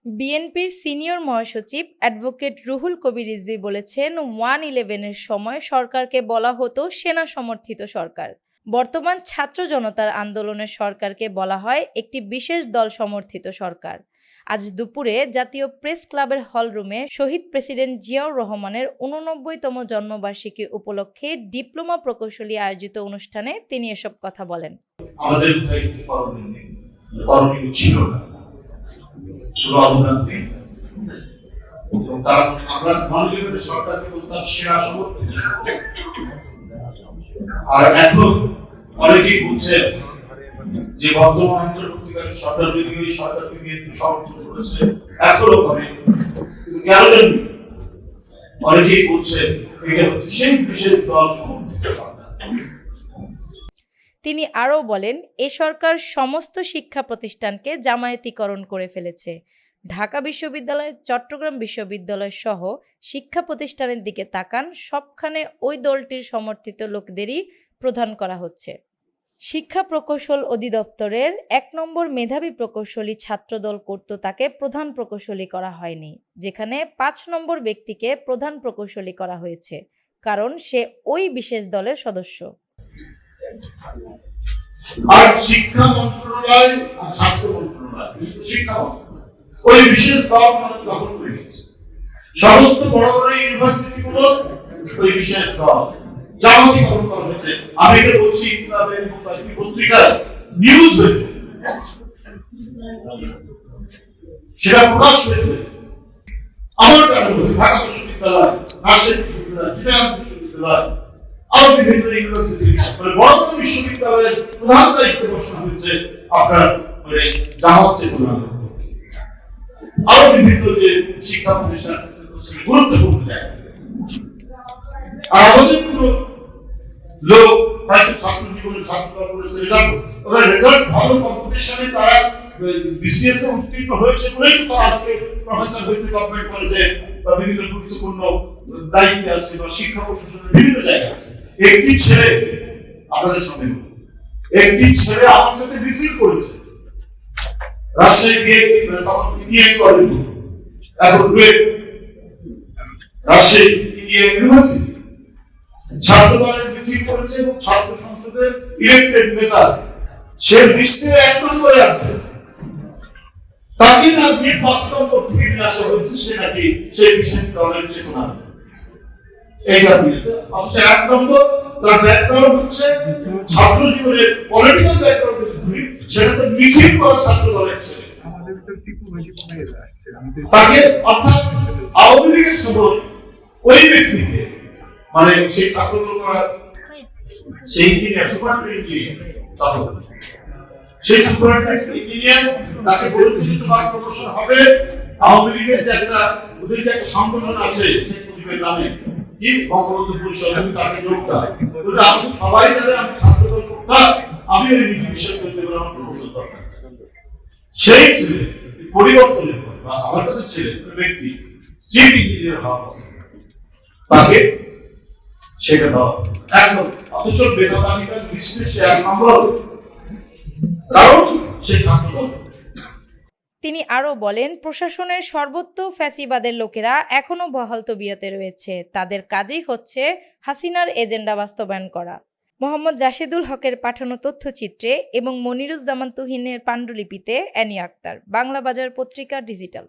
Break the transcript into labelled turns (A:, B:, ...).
A: বিএনপির সিনিয়র মহাসচিব অ্যাডভোকেট রুহুল কবির রিজভী বলেছেন, 1-11-এর সময় সরকারকে বলা হতো সেনা সমর্থিত সরকার। বর্তমান ছাত্র জনতার আন্দোলনের সরকারকে বলা হয় একটি বিশেষ দল সমর্থিত সরকার। আজ দুপুরে জাতীয় প্রেস ক্লাবের হলরুমে শহীদ প্রেসিডেন্ট জিয়াউর রহমানের 89তম জন্মবার্ষিকী উপলক্ষে ডিপ্লোমা প্রকৌশলী আয়োজিত অনুষ্ঠানে তিনি এসব কথা বলেন।
B: আমাদের করণীয় ছিল না, শুধু অবদান নেই। আমরা মনোযোগের সরকারকে বলতাম সেনা সমর্থিত সরকার। আর এখন অনেকেই বলছেন যে বর্তমান অন্তর্বর্তীকালীন সরকার যদি ওই সরকারকে বিএনপি সমর্থন করেছে, এখনো করে, কিন্তু কেন জানি অনেকেই বলছেন এটা হচ্ছে সেই বিশেষ দল সমর্থিত সরকার।
A: তিনি আরও বলেন, এ সরকার সমস্ত শিক্ষা প্রতিষ্ঠানকে জামায়াতিকরণ করে ফেলেছে। ঢাকা বিশ্ববিদ্যালয়, চট্টগ্রাম বিশ্ববিদ্যালয় সহ শিক্ষা প্রতিষ্ঠানের দিকে তাকান, সবখানে ওই দলটির সমর্থিত লোকদেরই প্রধান করা হচ্ছে। শিক্ষা প্রকৌশল অধিদপ্তরের 1 নম্বর মেধাবী প্রকৌশলী ছাত্রদল করত, তাকে প্রধান প্রকৌশলী করা হয়নি, যেখানে 5 নম্বর ব্যক্তিকে প্রধান প্রকৌশলী করা হয়েছে, কারণ সে ওই বিশেষ দলের সদস্য।
B: আর শিক্ষা মন্ত্রণালয় আর স্বাস্থ্য মন্ত্রণালয়, শিক্ষা ওই বিশেষ দল দখল করে নিয়েছে। সমস্ত বড় বড় ইউনিভার্সিটিগুলো ওই বিশেষ দল জামায়াতিকরণ করা হয়েছে। আমি এটা বলছি, পত্রিকায় নিউজ হয়েছে, সেটা প্রকাশ হয়েছে। আমার জানা মতে ঢাকা বিশ্ববিদ্যালয়, রাজশাহী বিশ্ববিদ্যালয়, চিটাগাং বিশ্ববিদ্যালয়, আরো বিভিন্ন ইউনিভার্সিটি, বড় বড় বিশ্ববিদ্যালয়ের প্রধান দায়িত্ব ঘোষণা হয়েছে আপনার জামাত চেতনা। আরো বিভিন্ন যে শিক্ষা প্রতিষ্ঠান গুরুত্বপূর্ণ জায়গা। আর আমাদের কোনো লোক হয়তো ছাত্র জীবনে ছাত্রদল করেছে, রেজাল্ট ভালো কম্পিটিশনে তারা বিসিএস এ উত্তীর্ণ হয়েছে বলেই তো তারা আজকে প্রফেসর হয়েছে গভর্নমেন্ট কলেজে বা বিভিন্ন গুরুত্বপূর্ণ দায়িত্বে আছে বা শিক্ষা প্রশাসনের বিভিন্ন জায়গায় আছে। একটি ছেলে আপনাদের সঙ্গে, একটি ছেলে আমার সাথে রিসিভ করেছে রাজশাহী বিএ কলেজ, এখন রাজশাহী ইউনিভার্সিটি ছাত্র দলের মিছিল করেছে এবং ছাত্র সংসদের ইলেক্টেড নেতা, সে লিস্টে 1 নম্বরে আছে। তাকে না দিয়ে 5 নম্বর থেকে নিয়ে আসা হয়েছে, সে নাকি সেই বিশেষ দলের চেতনা এইটা দিয়েছে। অথচ 1 নম্বর তার ব্যাকগ্রাউন্ড হচ্ছে ছাত্র জীবনের পলিটিক্যাল ব্যাকগ্রাউন্ড, সেটা তো মিছিল করা ছাত্র দলের ছেলে। তাকে অর্থাৎ আওয়ামী লীগের সময় ওই ব্যক্তিকে, মানে সেই ছাত্র দল করা সেই ইঞ্জিনিয়ার সেই ইঞ্জিনিয়ার তাকে বলেছিল তোমার প্রমোশন হবে। আওয়ামী লীগের যে একটা ওদের যে একটা সংগঠন আছে সেই মুজিবের নামে কি বঙ্গবন্ধু পরিষদ, তাকে যোগটা ওটা আমি সবাই জানে, আমি ছাত্র দল করতাম, আমি ওই নীতি বিষয় করতে পারি, আমার প্রমোশন দরকার। সেই ছেলে পরিবর্তনের পর বা আমার কাছে ছেলে ব্যক্তি চিফ ইঞ্জিনিয়ার হওয়ার কথা, তাকে সেটা দেওয়া এখন, অথচ বেতন লিস্টে সে 1 নম্বর, কারণ সে ছাত্র দল।
A: তিনি আরও বলেন, প্রশাসনের সর্বত্র ফ্যাসিবাদের লোকেরা এখনো বহাল তবিয়তে রয়েছে, তাদের কাজই হচ্ছে হাসিনার এজেন্ডা বাস্তবায়ন করা। মোহাম্মদ রাশেদুল হকের পাঠানো তথ্যচিত্রে এবং মনিরুজ্জামান তুহিনের পাণ্ডুলিপিতে অ্যানি আক্তার, বাংলা বাজার পত্রিকা, ডিজিটাল।